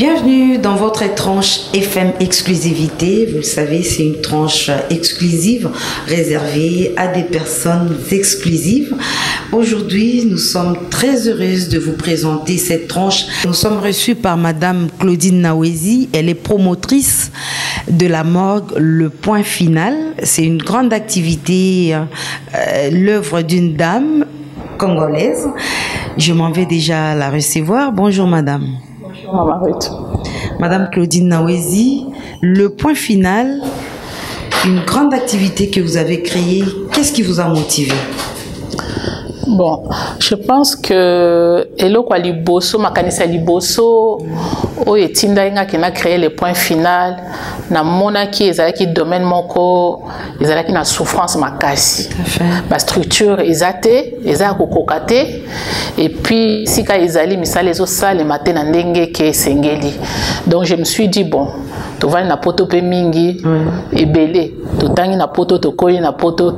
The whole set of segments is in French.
Bienvenue dans votre tranche FM exclusivité. Vous le savez, c'est une tranche exclusive réservée à des personnes exclusives. Aujourd'hui, nous sommes très heureuses de vous présenter cette tranche. Nous sommes reçus par Madame Claudine Nawezi. Elle est promotrice de la morgue Le Point Final. C'est une grande activité, l'œuvre d'une dame congolaise. Je m'en vais déjà la recevoir. Bonjour Madame. Bonjour Marguerite. Madame Claudine Nawezi, Le Point Final, une grande activité que vous avez créée. Qu'est-ce qui vous a motivé? Bon, je pense que eloko liboso makanisa liboso o etinda inga kena créé Le Point Final na mona ki ezalaki domaine moko ezalaki na souffrance makasi. Ba structure ezate ezaka kokokate et puis sika ezali misala ezo sale matin na ndenge ke sengeli. Donc je me suis dit bon, tovali na poto pe mingi ebele, totangi na poto tokoyi na poto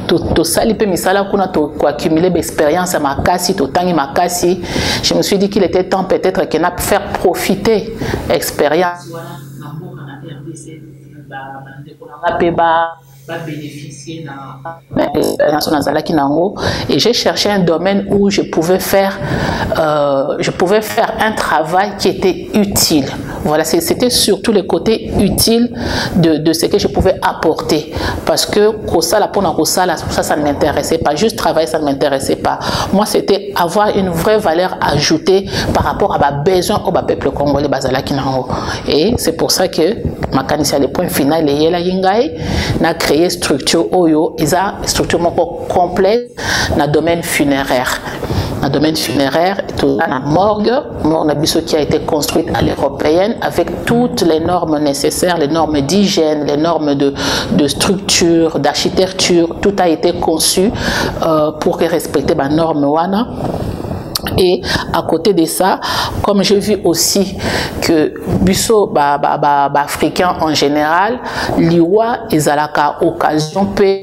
to sali pe misala kuna to accumuler d'expérience à makasi to tangi makasi. Je me suis dit qu'il était temps peut-être que n'a faire profiter expérience bénéficier et j'ai cherché un domaine où je pouvais faire un travail qui était utile. Voilà, c'était surtout le côté utile de ce que je pouvais apporter, parce que ça ne m'intéressait pas, juste travailler ça ne m'intéressait pas. Moi c'était avoir une vraie valeur ajoutée par rapport à ma besoin au peuple congolais et c'est pour ça que ma candidature Le Point Final et la yingai n'a créé structure oyo, isa structure complète dans le domaine funéraire. Dans le domaine funéraire, tout la morgue qui a été construite à l'européenne avec toutes les normes nécessaires, les normes d'hygiène, les normes de structure, d'architecture, tout a été conçu pour respecter les normes wana. Et à côté de ça, comme j'ai vu aussi que biso africains en général, liwa ezalaka occasion peut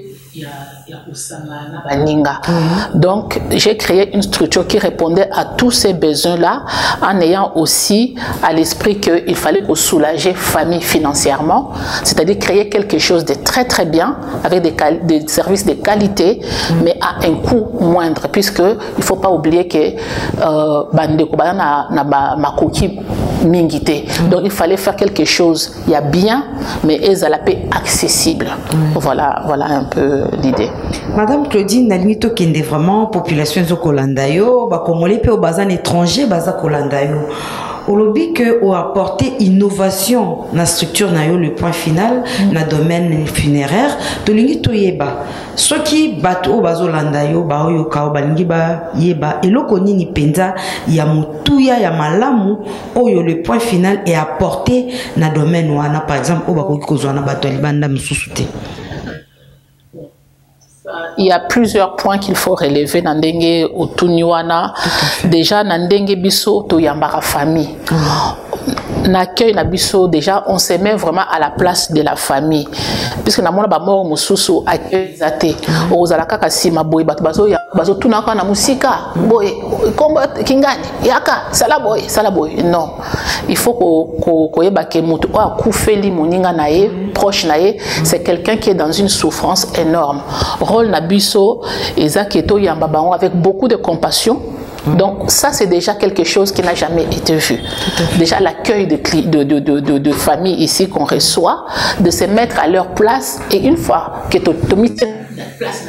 donc j'ai créé une structure qui répondait à tous ces besoins-là en ayant aussi à l'esprit qu'il fallait soulager famille financièrement, c'est-à-dire créer quelque chose de très très bien avec des services de qualité mais à un coût moindre, puisque il ne faut pas oublier que donc il fallait faire quelque chose il y a bien mais accessible. Voilà un peu l'idée. Madame Claudine, nalinito kende vraiment population zo kolandayo, ba komole pe au bazan étranger baza kolandayo. Olobi que o apporter innovation na structure na yo Le Point Final na domaine funéraire, to lingi to yeba. Soki bato bazo landayo ba oyo ka balingi ba yeba eloko nini penza ya mutuya ya malamu oyo Le Point Final est apporté na domaine wana, par exemple o bakoki kozwa na bato libanda mususute. Il y a plusieurs points qu'il faut relever dans Ndenge Otuniwana. Déjà, dans Ndenge Biso, to yambara famille. L'accueil na biso, déjà on se met vraiment à la place de la famille, puisque na mona ba mort mususu accueil zate ozalaka kasima boy bazo tunaka na musika boy komba kingani yaka sala boy. Non, il faut ko yeba ke mutu a kufeli moninga na ye proche na ye, c'est quelqu'un qui est dans une souffrance énorme. Rôle na biso ezaketo yamba bango avec beaucoup de compassion. Donc ça c'est déjà quelque chose qui n'a jamais été vu. Déjà l'accueil de famille ici qu'on reçoit, de se mettre à leur place, et une fois que tu as mis la place,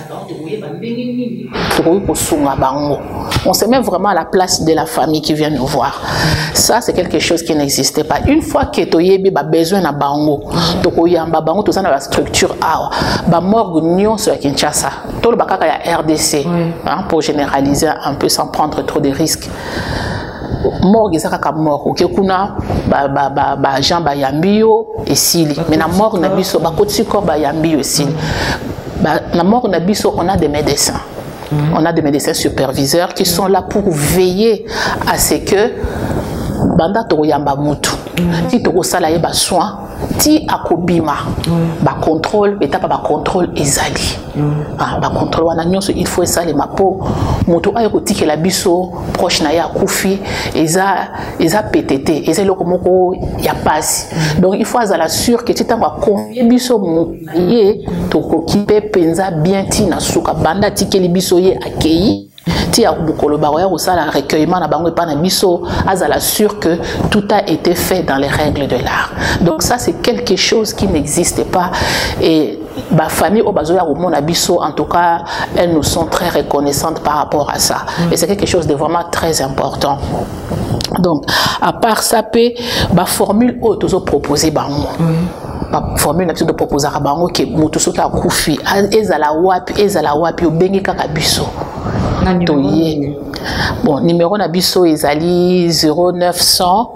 on se met vraiment à la place de la famille qui vient nous voir. Ça c'est quelque chose qui n'existait pas. Une fois que tu as besoin de bango, tu as la structure ba morgue nyon sur Kinshasa, tout le bakaka ya RDC, pour généraliser un peu sans prendre trop de risques. Morgue ezaka mort OK kuna ba Jean ba yambio esili, mais na mort na biso ba kotsi ko ba yambio esili. La mort na biso, on a des médecins. On a des médecins superviseurs qui sont là pour veiller à ce que banda to yamba mutu. Si to sala yeba soin ti akobima ba contrôle étape ba contrôle ezali ba contrôle wana nyonso il faut ça les mapo moto ayo kotikela biso proche na ya kufi eza PTT eza loko moko ya pasi donc il faut azala sûr que titango confier biso moye to kokipe penza bien ti na suka banda tikeli biso ye accueilli ti ya bukolo ba ya osala recueillement na bango epa na biso azala sûr que tout a été fait dans les règles de l'art. Donc ça c'est quelque chose qui n'existe pas et ma famille au bazo ya romona biso en tout cas elles nous sont très reconnaissantes par rapport à ça et c'est quelque chose de vraiment très important. Donc à part ça pe ba formule auto proposer bango ba formule na de proposer à bango que moto soki akufi ezala wapi obengi kaka biso. Bon, numéro nabiso ezali 0900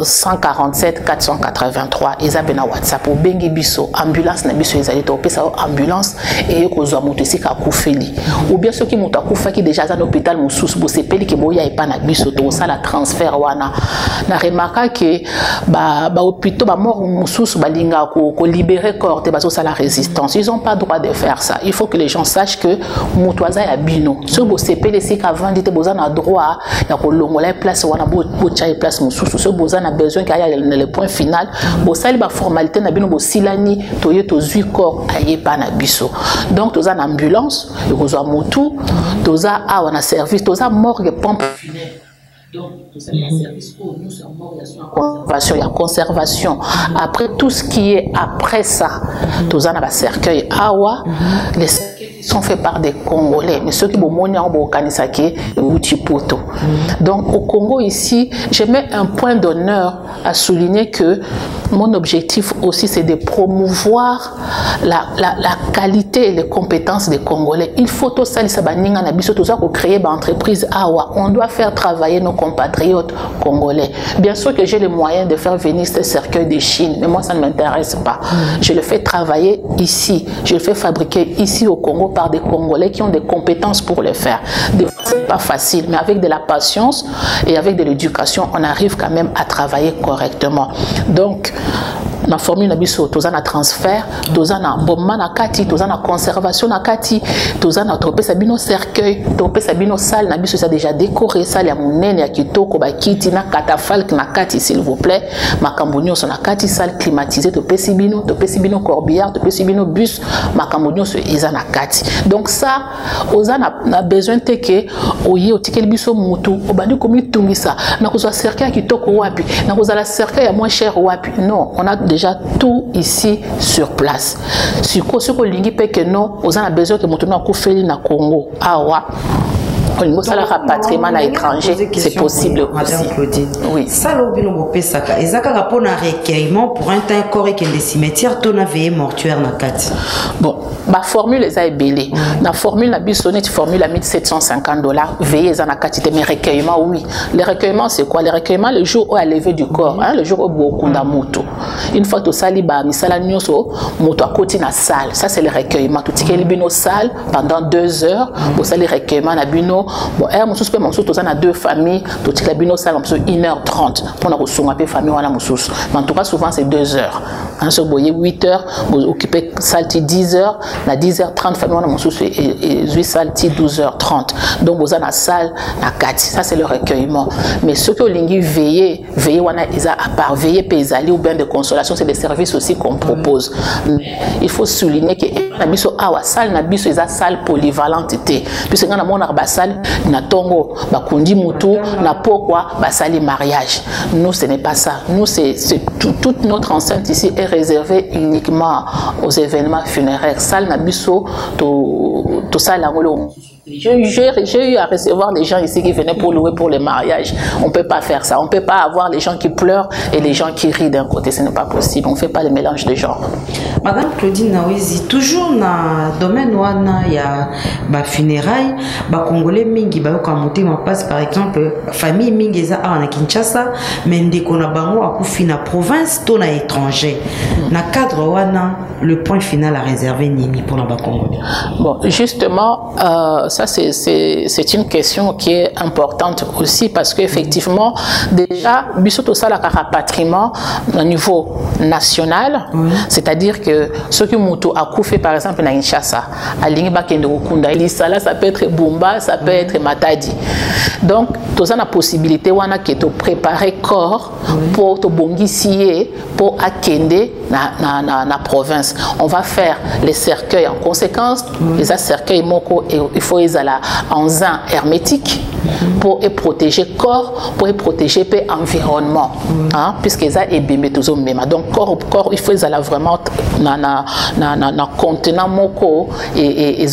147 483 ezali na WhatsApp ou bengi biso ambulance nabiso ezali to pesa ambulance et kozwa moto sika kufeli ou bien ceux qui moto akufa qui déjà dans l'hôpital mususu bo sepeli ke boya epa na biso to ça la transfert wana na remarka que ba hôpital ba mort mususu balinga ko libérer corps te bazo ça la résistance ils ont pas droit de faire ça il faut que les gens sachent que moto aza ya bino ce bo sepeli sika avant dit besoin a droit ya kolongola place wana bo tchai place mususu ce besoin a besoin qu'il y ait le point final bo sali ba formalité na bino bo silani toye to zui corps aye pa na biso donc toza na ambulance ekozwa motu toza a wana service toza morgue pompe funèbre. Donc, tout ça, il y a service pour nous, c'est mort, il y a conservation. Après, tout ce qui est après ça, tout ça, on a cercueil. Awa, les cercueils sont faits par des Congolais. Mais ceux qui ont au Kanisake, Utipoto. Donc, au Congo, ici, je mets un point d'honneur à souligner que mon objectif aussi, c'est de promouvoir la qualité et les compétences des Congolais. Il faut tout ça, créer une entreprise Awa. On doit faire travailler nos compatriotes congolais. Bien sûr que j'ai les moyens de faire venir ce cercueil de Chine, mais moi ça ne m'intéresse pas. Je le fais travailler ici, je le fais fabriquer ici au Congo par des Congolais qui ont des compétences pour le faire. Des fois c'est pas facile, mais avec de la patience et avec de l'éducation, on arrive quand même à travailler correctement. Donc la formule na biso toza na transfert toza na bomma na kati toza na conservation na kati toza na topesa bino cercueil topesa bino salle na biso ça déjà décoré salle ya munene ya kitoko ba kiti na catafalque na kati s'il vous plaît makambo nyonso na kati salle climatisée topesi bino corbillard topesi bino bus makambo nyonso eza na kati donc ça oza na besoin te que oyi otikeli biso mutu obandi komi tungisa na kozwa cercueil ya kitoko wapi na kozala cercueil ya moins cher wapi non on a déjà tout ici sur place. Si vous avez besoin que nous ayons na Congo, awa. Au niveau de la rapatriement à l'étranger, c'est possible Madame Claudine. Oui. Ça, l'obinobopesaka. Et ça, pour un recueillement pour un temps corps et des cimetières, ton veillé mortuaire na kati. Bon, ma formule les a ébélé. La formule la bisonnette formule à $1750. Veillez en kati. Mais recueillement, oui. Les recueillements, c'est quoi? Les recueillements, le jour où à lever du corps, hein, le jour où beaucoup d'amoto. Une fois que sali ba misala nyoso, moto à côté na salle. Ça, c'est le recueillement. Tout ce qui est libino salle pendant 2 heures. Pour ça, les recueillements na bino. Bon, tous on a 2 familles, tout ce qui est bino salle, 1h30 pour nous recevoir des familles en en tout cas, souvent c'est 2 heures. Hein, ce boyer 8 heures, vous occupez salle 10 heures, na 10h30 famille en et 8 salle 12h30. Donc vous avez la salle, la 4. Ça c'est le recueillement. Mais ceux qui ont lingi veiller wana isa à part veiller paysali ou bien de consolation, c'est des services aussi qu'on propose. Mais il faut souligner que na biso awa salle na biso isa salle polyvalente puisque quand on a salle na tongo bakundi mutu na pokwa basali mariage. Nous ce n'est pas ça. Nous c'est toute notre enceinte ici est réservée uniquement aux événements funéraires. Salle na biso to salle angolo. J'ai eu à recevoir des gens ici qui venaient pour louer pour les mariages. On ne peut pas faire ça. On ne peut pas avoir les gens qui pleurent et les gens qui rient d'un côté. Ce n'est pas possible. On ne fait pas le mélange de genres. Madame Claudine Nawizi, toujours dans le domaine où il y a des funérailles, les Congolais mingi passe par exemple famille mingi eza à Kinshasa, mais dès qu'on a bango à na province, tout na étranger. Dans cadre wana, le point final à réserver nini pour la Congolais. Bon, justement. Ça, c'est une question qui est importante aussi parce qu'effectivement, déjà, biso to ça la rapatriement au niveau national, c'est-à-dire que ceux qui m'ont accouché par exemple na Kinshasa, à Lingba Kendokunda, ça peut être Bumba, ça peut être Matadi. Donc, tu as la possibilité de préparer corps pour te bongissier, pour akende na province. On va faire les cercueils en conséquence. Les cercueils moko, il faut les aller en zin hermétique pour protéger corps, pour protéger l'environnement, puisque ça est bimé toujours même. Donc corps, il faut les aller vraiment na contenant moko et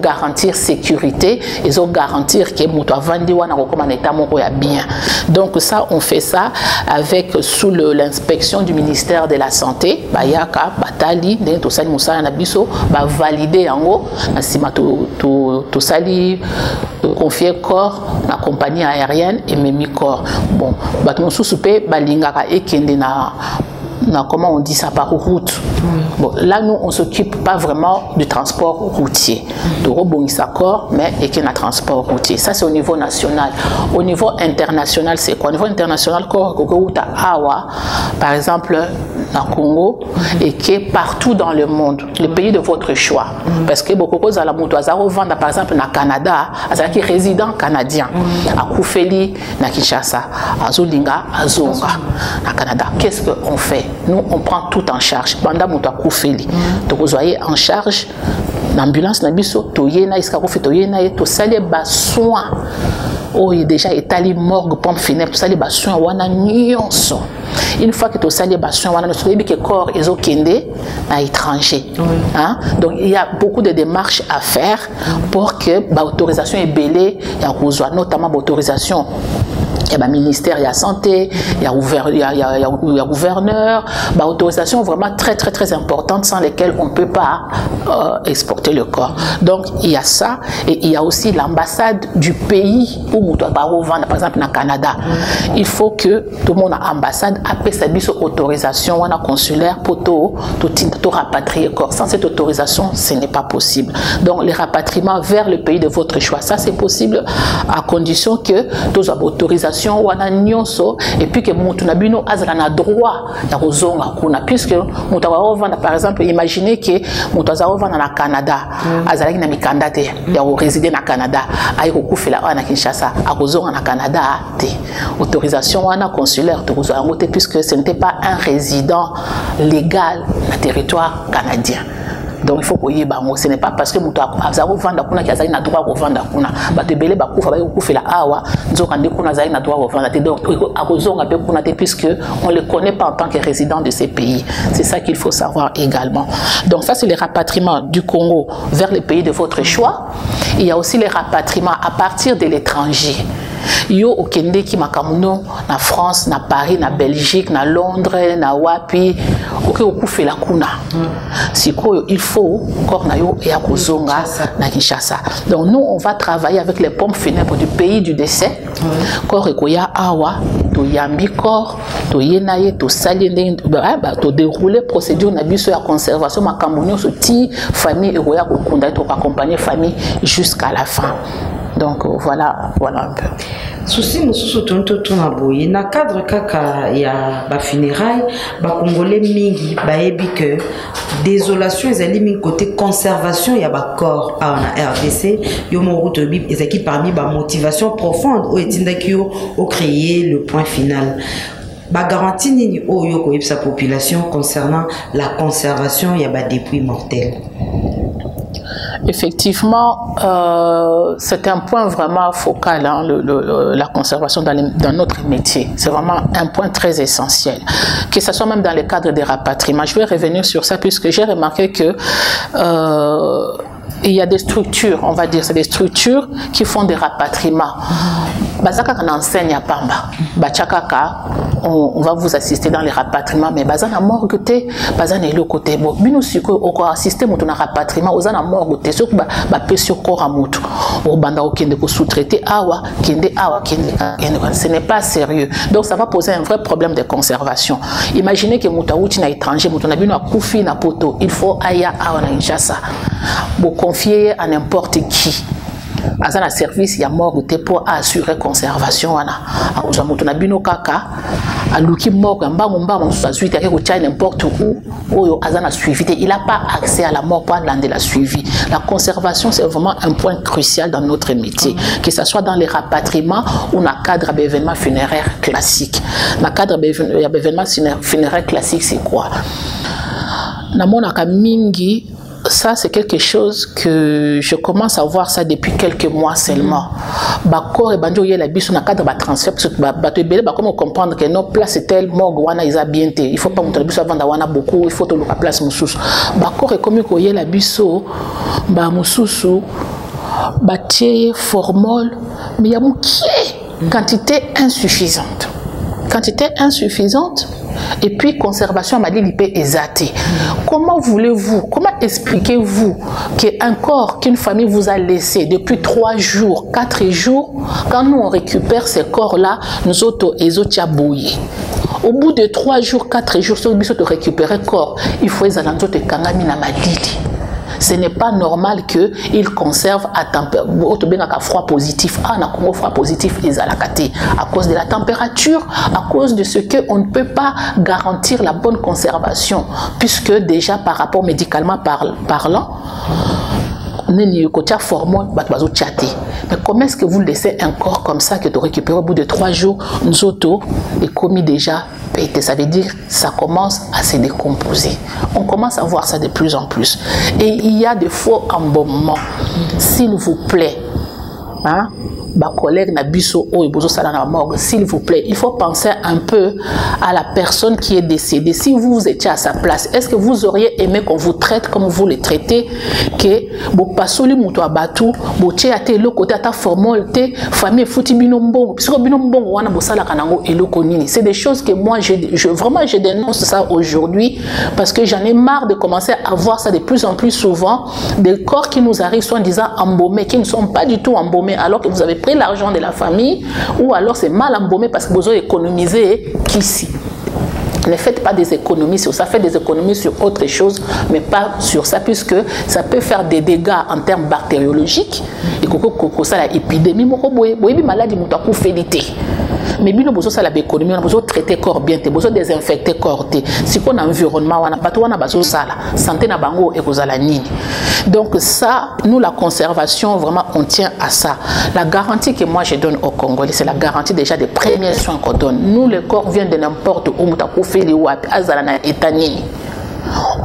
garantir sécurité, et garantir que muto avandi wana comme un état moko ya bien. Donc ça, on fait ça avec sous l'inspection du ministère de la Santé. Bayaka, Batali, to sali musala na biso, ba valider yango, na sima to sali confier corps na compagnie aérienne et memi corps. Bon, bato mosusu pe balingaka ekende na comment on dit ça, par route. Bon, là, nous, on ne s'occupe pas vraiment du transport routier. De rebondissement corps, mais et qu'il y a un transport routier. Ça, c'est au niveau national. Au niveau international, c'est quoi? Au niveau international, par exemple, dans Congo, et qui est partout dans le monde, le pays de votre choix. Parce que beaucoup de choses à la moto, par exemple, au Canada, qui est résident canadien, à Koufeli, à Kinshasa, à Zolinga, à Zonga, à Canada. Qu'est-ce qu'on fait? Nous, on prend tout en charge. Pendant que tu as Koufeli, tu as en charge l'ambulance, tu as soin. Oh, il déjà étalé morgue, pompe funèbre, tout ça, les soins, on a nuance. Une fois que tu as soins, on a que corps est au Kende à l'étranger. Donc, il y a beaucoup de démarches à faire pour que l'autorisation est belée, notamment l'autorisation. Il y a le ministère de la Santé, il y a le gouverneur, autorisation vraiment très très très importante sans lesquelles on ne peut pas exporter le corps. Donc il y a ça, et il y a aussi l'ambassade du pays où on doit vendre, par exemple au Canada. Il faut que tout le monde a ambassade après sa autorisation consulaire pour tout rapatrier le corps. Sans cette autorisation, ce n'est pas possible. Donc les rapatriements vers le pays de votre choix, ça c'est possible à condition que tous avez autorisation et puis que Moutounabino a un droit de rozonga kuna, puisque Moutawavanda, par exemple, imaginez que Moutawavanda na Canada, Azalaki na Mikanda te, ya résider na Canada, aïe Koufela na Kinshasa, à rozonga na Canada te, autorisation wana consulaire de rozonga puisque ce n'était pas un résident légal na territoire canadien. Donc il faut que ce n'est pas parce que nous avons vendu qui a un droit de vendre kuna batebele bakufa ba kufela awa nzoka ndekuna za na droit de vendre donc akozonga pe kuna te puisque on le connaît pas en tant que résident de ces pays. C'est ça qu'il faut savoir également. Donc ça c'est les rapatriements du Congo vers les pays de votre choix. Il y a aussi les rapatriements à partir de l'étranger. Yo okende ki makamuno na France, na Paris, na Belgique, na Londres, na Wapi, oke okufela kuna. Siko il faut corps na yo et akozonga na Kinshasa. Donc nous on va travailler avec les pompes funèbres du pays du décès. Corps ekoya awa to yambi corps to yenaye to saliende to dérouler procédure na biso ya conservation makamuno so ti famille ekoya kokunda to accompagner famille jusqu'à la fin. Donc voilà un peu. Souci mususu tonto na boye na cadre kaka ya ba funérailles ba congolais mingi ba yebi que désolation ezali min côté conservation ya ba corps en RDC yo mo route bib ezaki parmi ba motivation profonde o etindaki yo au créer le point final. Ba garantie nini oyo ko sa population concernant la conservation ya ba dépouilles mortels. Effectivement, c'est un point vraiment focal, hein, la conservation dans notre métier. C'est vraiment un point très essentiel. Que ce soit même dans le cadre des rapatriements. Je vais revenir sur ça puisque j'ai remarqué que il y a des structures, on va dire, c'est des structures qui font des rapatriements. Bazaka qu'on enseigne à Pamba, Bachakaka, on va vous assister dans les rapatriements, mais bazana morgue te, bazana est le côté. Bon, bino siko, on va assister à un rapatriement, bazana morgue te, sur ba pesio koramutu, au banda au kende ko sous-traité awa, kende. Ce n'est pas sérieux. Donc ça va poser un vrai problème de conservation. Imaginez que moutaouti na étranger, moutona bino a koufi na poto, il faut aya awa na Kinshasa. Bon, confier à n'importe qui. À un service, il y a mort pour assurer conservation. aluki mort n'importe où, il n'a pas accès à la mort pour l'un de la suivi. La conservation, c'est vraiment un point crucial dans notre métier, que ce soit dans les rapatriements ou dans le cadre d'événements funéraires classiques. Dans le cadre d'événements funéraires classiques, c'est quoi? Ça, c'est quelque chose que je commence à voir ça depuis quelques mois seulement. Bakor et Banjo y a la biche na cadre de transfert parce que comment comprendre que nos places est telle morgue wana ils a bien été. Il faut pas monter la biche avant d'avoir beaucoup, il faut te la place moussous. Bakor et comme y a la biche ba moussous ba tie formol mais il y a quantité insuffisante. Quantité insuffisante. Et puis, conservation m'a dit l'IP exaté. Comment voulez-vous, comment expliquez-vous qu'un corps qu'une famille vous a laissé depuis 3 jours, 4 jours, quand nous on récupère ces corps-là, nous autres, les autres, bouillé. Au bout de 3 jours, 4 jours, si on veut récupérer le corps, il faut les alentours de Kangami na Madidi. Ce n'est pas normal qu'ils conservent à froid positif. Ah, on a froid positif à cause de la température, à cause de ce qu'on ne peut pas garantir la bonne conservation, puisque déjà par rapport médicalement parlant, mais comment est-ce que vous laissez un corps comme ça que tu récupères au bout de 3 jours, nous autos, et commis déjà pété? Ça veut dire que ça commence à se décomposer. On commence à voir ça de plus en plus. Et il y a des faux embaumements. S'il vous plaît, hein? S'il vous plaît, il faut penser un peu à la personne qui est décédée. Si vous étiez à sa place, est-ce que vous auriez aimé qu'on vous traite comme vous le traitez? Que vous passez le mouton à batou, vous êtes le côté à ta formalité, famille fouti binombo, puisque binombo on a bossé la kanango et le konini. C'est des choses que moi je dénonce ça aujourd'hui parce que j'en ai marre de commencer à voir ça de plus en plus souvent, des corps qui nous arrivent soi-disant embaumés, qui ne sont pas du tout embaumés alors que vous avez pris l'argent de la famille, ou alors c'est mal embaumé parce que vous avez économisé qu'ici. Ne faites pas des économies sur ça, faites des économies sur autre chose, mais pas sur ça, puisque ça peut faire des dégâts en termes bactériologiques. Et que ça la épidémie, maladie, mais bien besoin ça la économie, on a besoin de traiter corps bien, on a besoin de désinfecter corps. Si on a un environnement, on a besoin de ça, santé na bango et la nini. Donc ça, nous la conservation vraiment on tient à ça. La garantie que moi je donne aux Congolais, c'est la garantie déjà des premiers soins qu'on donne. Nous le corps vient de n'importe où,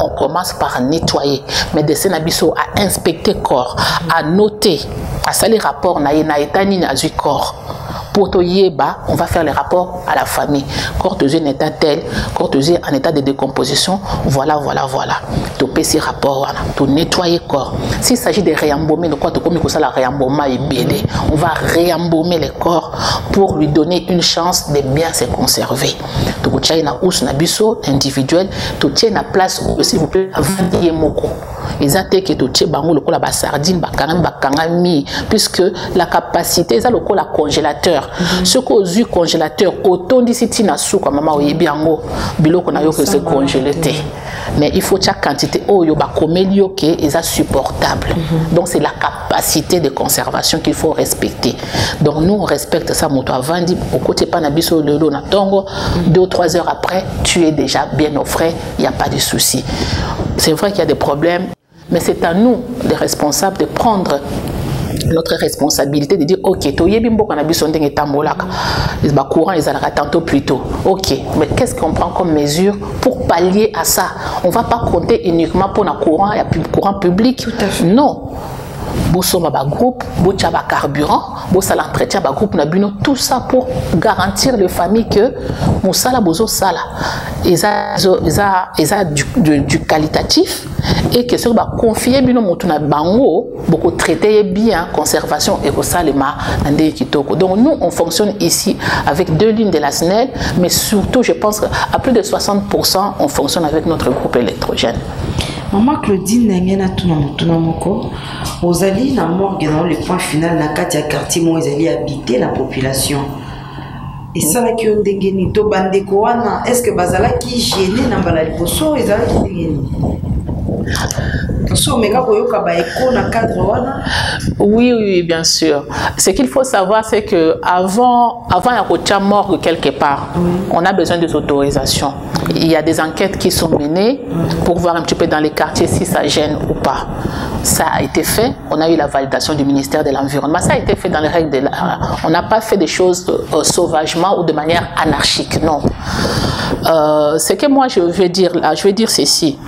on commence par nettoyer, médecin Nabiso à inspecter corps, à noter, à salir rapport na etani na du corps. Pour on va faire les rapports à la famille. Corps de en état tel, corps de en état de décomposition, voilà. Tu peux ces rapports, tu nettoyer le corps. S'il s'agit de réembaumer, le corps, la réembaumement est bien. On va réembaumer le corps pour lui donner une chance de bien se conserver. Tu peux na ous na biso individuel, tu tiens la place s'il vous plaît avant moko. Ils ont que tu tiens bango le col la sardine, bakangami, puisque la capacité, ça le col la congélateur. Ce qu'aux yeux congélateur, autant d'ici tina sou comme maman oyebiango, bilo qu'on a eu que c'est congelé. Mais il faut chaque quantité oyoba komelio que est supportable. Donc c'est la capacité de conservation qu'il faut respecter. Donc nous on respecte ça moto avant dit au côté panabiso le na tongo 2 ou 3 heures après tu es déjà bien au frais, il n'y a pas de souci. C'est vrai qu'il y a des problèmes, mais c'est à nous les responsables de prendre notre responsabilité de dire ok toyebimbo kana biso ndenge tambolaka ba courant ils allaient tantôt plus tôt. Ok, mais qu'est-ce qu'on prend comme mesure pour pallier à ça? On va pas compter uniquement pour un courant et courant public. Tout à fait. Non. Bosoma ba groupe, bocha ba carburant, bosa l'entretien ba groupe na bino, tout ça pour garantir les familles que musala bozo sala ils du qualitatif et que sur ba confier bino mutu na bango beaucoup traiter bien conservation et salema ndé kitoko. Donc nous on fonctionne ici avec 2 lignes de la SNEL, mais surtout je pense qu'à plus de 60% on fonctionne avec notre groupe électrogène. Maman Claudine Nengena Tunamoko, Osali na morgue dans le point final na katia quartier mo Osali habiter la population. Et ça là qui on dégeni to bandeko wana, est-ce que bazala qui gêné na bala liposo ezala qui dégeni? Oui, oui, bien sûr. Ce qu'il faut savoir, c'est que avant il y a mort quelque part, on a besoin des autorisations. Il y a des enquêtes qui sont menées pour voir un petit peu dans les quartiers si ça gêne ou pas. Ça a été fait. On a eu la validation du ministère de l'Environnement. Ça a été fait dans les règles de l'art. On n'a pas fait des choses sauvagement ou de manière anarchique, non. Ce que moi je vais dire là, je vais dire ceci.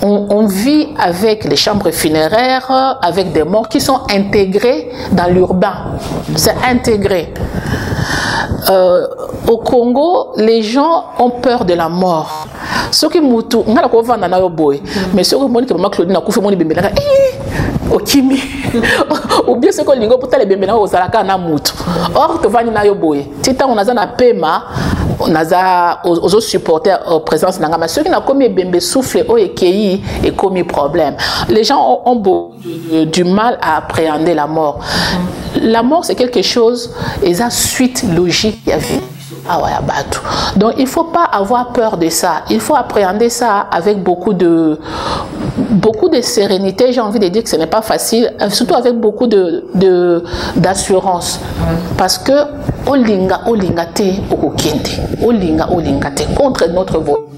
On vit avec les chambres funéraires, avec des morts qui sont intégrés dans l'urbain. C'est intégré. Au Congo, les gens ont peur de la mort. Ce qui moutou, on a la couvre dans la boy, mais ce qui moutou, que maman Claudine a couvert mon bébé, au kimi, ou bien ce que l'ingo pour les bébés au salaka na moutou. Or, tu vas na yo boy. Tita on a na pema, on a aux autres supporters présence na ngama. Ceux qui n'a commis bébé souffle au ekei et commis problème. Les gens ont du mal à appréhender la mort. La mort, c'est quelque chose, et ça suite logique. Donc, il ne faut pas avoir peur de ça. Il faut appréhender ça avec beaucoup de sérénité. J'ai envie de dire que ce n'est pas facile, surtout avec beaucoup d'assurance. Parce que olinga contre notre volonté.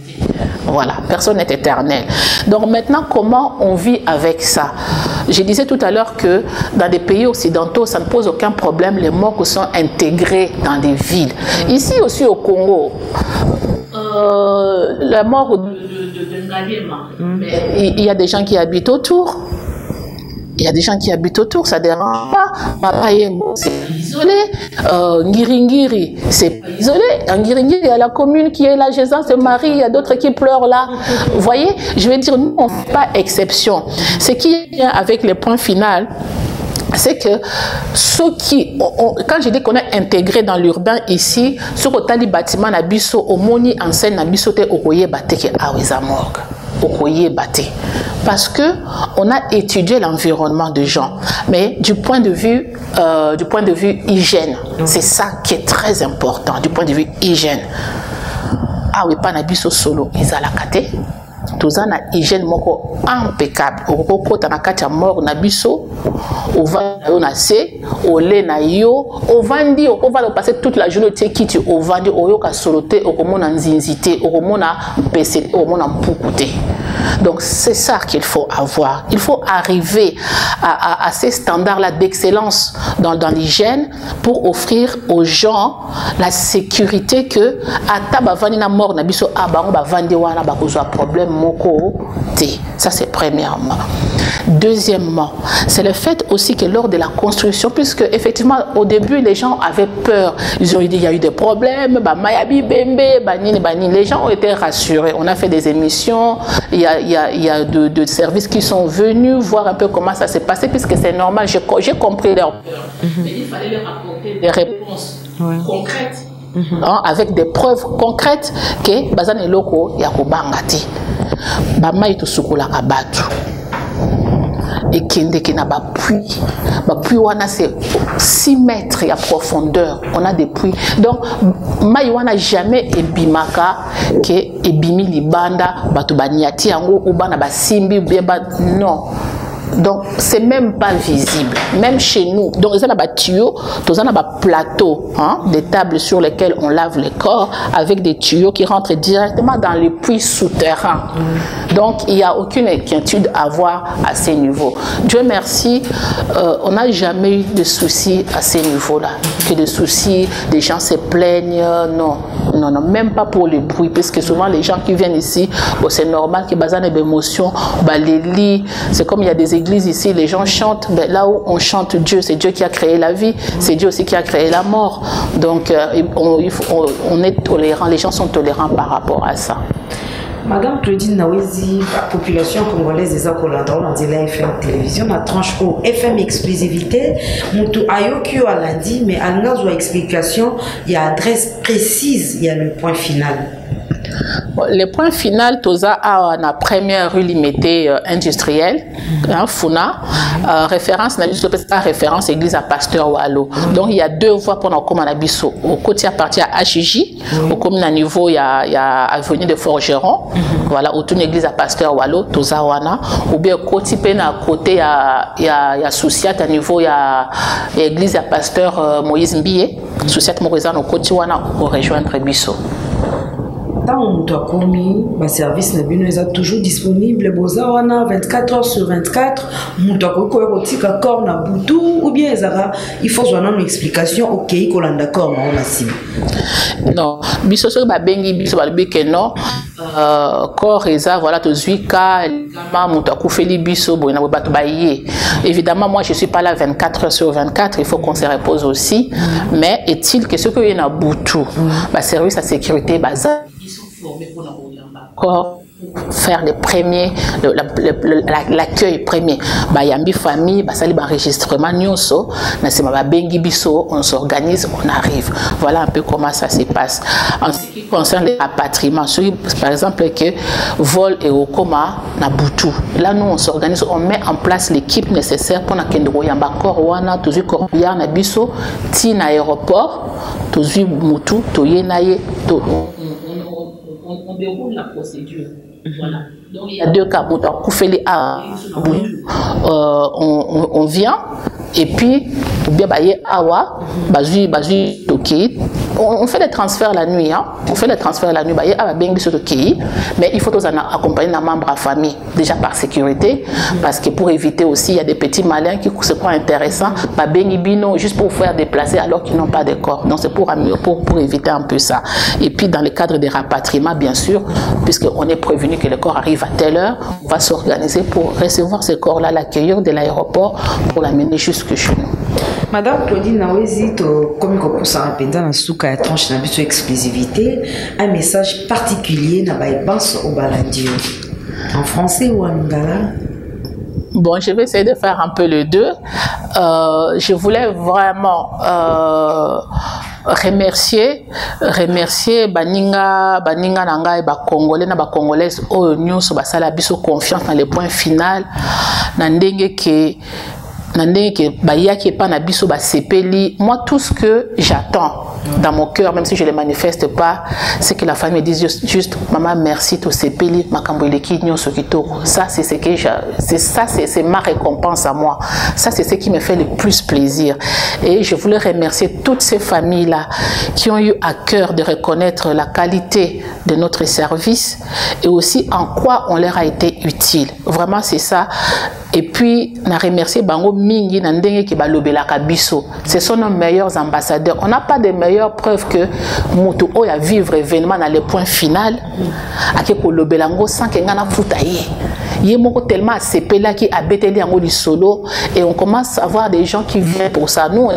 Voilà, personne n'est éternel. Donc maintenant, comment on vit avec ça? Je disais tout à l'heure que dans des pays occidentaux, ça ne pose aucun problème. Les morts sont intégrés dans des villes. Ici aussi au Congo, la mort de Ngaliema, il y a des gens qui habitent autour. Il y a des gens qui habitent autour, ça ne dérange pas. Mapayengo, c'est isolé. Ngiringiri, c'est isolé. Ngiringiri, il y a la commune qui est là, Jésus se marie, il y a d'autres qui pleurent là. Vous voyez, je vais dire, nous, on ne fait pas exception. Ce qui est bien avec le point final, c'est que ceux qui, quand je dis qu'on est intégré dans l'urbain ici, sur le tali bâtiment, nabiso, au moni en scène, nabiso, te okoye bateke aweza morgue. Parce que on a étudié l'environnement des gens, mais du point de vue hygiène, c'est ça qui est très important du point de vue hygiène. Ah oui, pas nabiso solo, ils a la kate. Tous en hygiène moko impeccable. Au coco tanakati mort nabiso, au vent na se, au lait na yo, au vandi, au va passer toute la journée tu qui tu au vandi, au yo ka soloté, au comment en zinzité, au comment en pc, au comment en poucoté. Donc c'est ça qu'il faut avoir. Il faut arriver à ces standards-là d'excellence dans l'hygiène pour offrir aux gens la sécurité que à tabavani na mort nabiso abango ba vandi wana ba kozwa problème moko té. Ça c'est premièrement. Deuxièmement, c'est le fait aussi que lors de la construction, puisque effectivement au début les gens avaient peur, ils ont dit il y a eu des problèmes, bah mayabi bembe, banini banini, les gens ont été rassurés. On a fait des émissions, il y a de services qui sont venus voir un peu comment ça s'est passé, puisque c'est normal, j'ai compris leur peur. Mais il fallait leur apporter des réponses concrètes. Hein, avec des preuves concrètes que bazane loko ya kobangati bama itu sukula kabatu et kende ki na ba puits wana c'est 6 mètres à profondeur, on a des puits, donc mai wana jamais ebimaka ke ebimi libanda batu baniati yango ou bana basimbi beba non. Donc, c'est même pas visible, même chez nous. Donc, ils ont des tuyaux, ils ont des plateaux, hein, des tables sur lesquelles on lave le corps avec des tuyaux qui rentrent directement dans les puits souterrains. Donc, il n'y a aucune inquiétude à avoir à ces niveaux. Dieu merci, on n'a jamais eu de soucis à ces niveaux-là. Que des soucis, des gens se plaignent, non. Non, non, même pas pour le bruit, parce que souvent les gens qui viennent ici, bon, c'est normal qu'ils basent des émotions, bah, les lits, c'est comme il y a des églises ici, les gens chantent, ben, là où on chante Dieu, c'est Dieu qui a créé la vie, c'est Dieu aussi qui a créé la mort. Donc on est tolérant, les gens sont tolérants par rapport à ça. Madame Claudine Nawezi, la population congolaise des Akolandra, on dit la FM télévision, la tranche au FM exclusivité, Moutou Ayokyo a lundi, mais à nos explications, il y a adresse précise, il y a le point final. Le point final, toza a la première rue limitée industrielle, Funa, référence, référence église à Pasteur Wallo. Donc il y a deux voies pour nous comme à Bisso. Au côté à partir à HJ, au comme à niveau il y a avenue de Forgeron, voilà, autour de l'église à Pasteur Wallo, toza wana, ou bien côté à côté il y a Souciat à niveau il y a l'église à Pasteur Moïse Mbié, Souciat Morizan au côté wana pour rejoindre Bisso. Tant on a commis, le service est toujours disponible. Boza wana 24 heures sur 24. On a commis d'accord na boutou ou bien il faut une explication. Ok, qu'on est d'accord, on a signé. Non, biso so ba bengi biso ba beke non. Corps eza voilà to zuika ma muto akufeli biso bo na bato baye. Évidemment moi je suis pas là 24 heures sur 24, il faut qu'on se repose aussi. Mais est-il que ce que y a na boutou, ba service à sécurité baza corps faire les premiers l'accueil premier ba yambi famille ba sali ba enregistrement nyonso na sema ba bengi biso on s'organise on arrive, voilà un peu comment ça se passe. En ce qui concerne les rapatriements, par exemple que vol et au coma na butu, là nous on s'organise, on met en place l'équipe nécessaire pour na kendo yamba corps wana tozu corps ya na biso ti na aéroport tozu mutu toyenaye to on déroule la procédure. Voilà. Donc il y a deux cas. On vient et puis on fait des transferts la nuit. Hein? On fait des transferts la nuit. Mais il faut accompagner un membre à famille, déjà par sécurité, parce que pour éviter aussi, il y a des petits malins qui se croient intéressants, juste pour faire déplacer alors qu'ils n'ont pas de corps. Donc c'est pour éviter un peu ça. Et puis dans le cadre des rapatriements, bien sûr, puisqu'on est prévenu que le corps arrive à telle heure, on va s'organiser pour recevoir ce corps-là, l'accueillir de l'aéroport pour l'amener jusque chez nous. Madame Claudine Nawezi, comme on peut dans la tranche de exclusivité, un message particulier dans au baladio. En français ou en lingala? Bon, je vais essayer de faire un peu les deux. Je voulais vraiment remercier baninga nanga et congolais na congolaises au nyonso basala biso confiance dans le point final na ndenge ke bayaki pa na biso ba sepeli. Moi tout ce que j'attends dans mon cœur, même si je ne le manifeste pas, c'est que la famille dise juste maman merci to sepeli makambo eleki nyonso kitoko. Ça c'est ce que c'est ma récompense à moi. Ça c'est ce qui me fait le plus plaisir. Et je voulais remercier toutes ces familles là qui ont eu à cœur de reconnaître la qualité de notre service et aussi en quoi on leur a été utile. Vraiment c'est ça. Et puis, na remercier Bango Mingi Nandenge qui balobela kabiso. Ce sont nos meilleurs ambassadeurs. On n'a pas de meilleures preuves que Moto Oya vivre événement dans le point final. Ake ko lobelango sans que ngana foutaye. Yemoko tellement accepé qui a bételi en du solo et on commence à voir des gens qui viennent pour ça. Nous,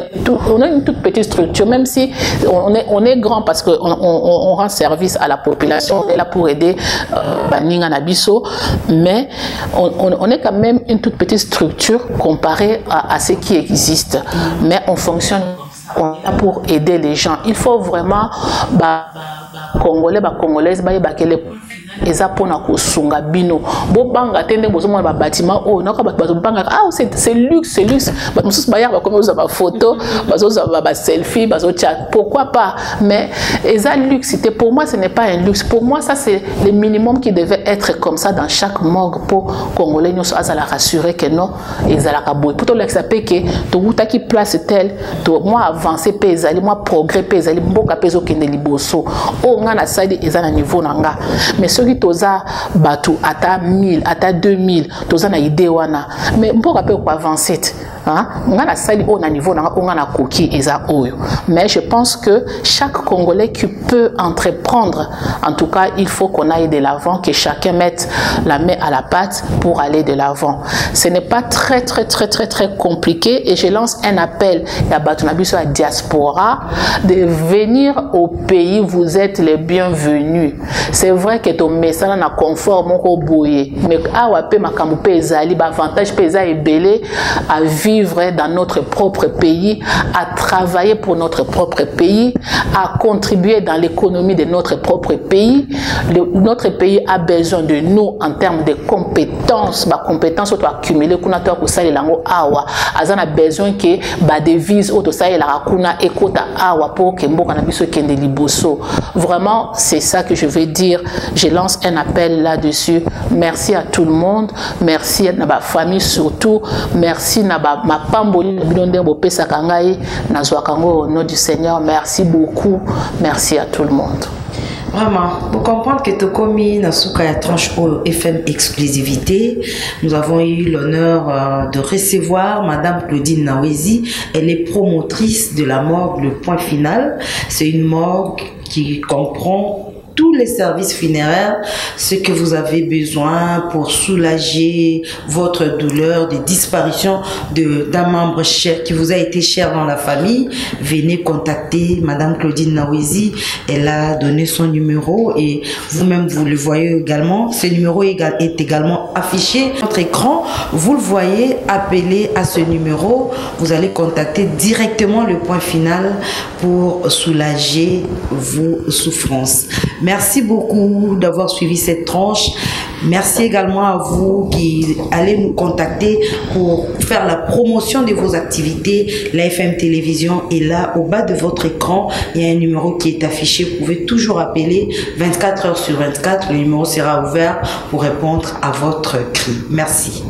on a une toute petite structure, même si on est grand parce qu'on rend service à la population, on est là pour aider Baninga Nabiso, mais on est quand même une toute petite structure comparée à ce qui existe. Mais on fonctionne pour aider les gens. Il faut vraiment Congolais, Congolaises, eza pona ko sunga bino bo banga tende bozo mona ba bâtiment oh naka ba banga ah c'est luxe ba mususu ba yaba comme ba photo bazo ba selfie bazo chat, pourquoi pas, mais eza luxe. Pour moi ce n'est pas un luxe, pour moi ça c'est le minimum qui devait être comme ça dans chaque morgue pour Congolais nous azala rassurer que non ezala ka boy pour l'exaper que to wuta ki place tel to moi avancer pe ezali moi progrès pe ezali mboka pezo kende liboso oh nga na side ezana niveau nanga. Mais ceux qui toza batu ata 1000 ata 2000 toza na idée wana mais mboka pe ko avancer hein ngana sali au niveau na ngana koki eza oyo. Mais je pense que chaque Congolais qui peut entreprendre, en tout cas il faut qu'on aille de l'avant, que chacun mette la main à la pâte pour aller de l'avant. Ce n'est pas très compliqué et je lance un appel à Batunabiso à diaspora de venir au pays. Vous êtes les bienvenus. C'est vrai que ton message na confort moko boye mais awa pe makambo pe ezali ba avantage pe eza ebele à vivre vivre dans notre propre pays, à travailler pour notre propre pays, à contribuer dans l'économie de notre propre pays. Notre pays a besoin de nous en termes de compétences, compétences auto accumulées kuna to kusali lango awa azana besoin que ba devise auto ça la kuna ekota awa pour que mboka na biso kende liboso. Vraiment, c'est ça que je veux dire. Je lance un appel là-dessus. Merci à tout le monde. Merci à ma famille surtout. Merci à ma pamboli bilonde bopesa kangai na zwakango au nom du Seigneur. Merci beaucoup. Merci à tout le monde. Vraiment, pour comprendre que Tokomi Nasuka ya tranche au FM exclusivité, nous avons eu l'honneur de recevoir Madame Claudine Nawezi. Elle est promotrice de la morgue Le Point Final. C'est une morgue qui comprend tous les services funéraires, ce que vous avez besoin pour soulager votre douleur de disparition d'un membre cher qui vous a été cher dans la famille. Venez contacter Madame Claudine Nawezi. Elle a donné son numéro et vous-même vous le voyez également. Ce numéro est également affiché sur votre écran. Vous le voyez, appelez à ce numéro. Vous allez contacter directement Le Point Final pour soulager vos souffrances. Merci beaucoup d'avoir suivi cette tranche. Merci également à vous qui allez nous contacter pour faire la promotion de vos activités. La FM Télévision est là au bas de votre écran. Il y a un numéro qui est affiché. Vous pouvez toujours appeler 24 heures sur 24. Le numéro sera ouvert pour répondre à votre cri. Merci.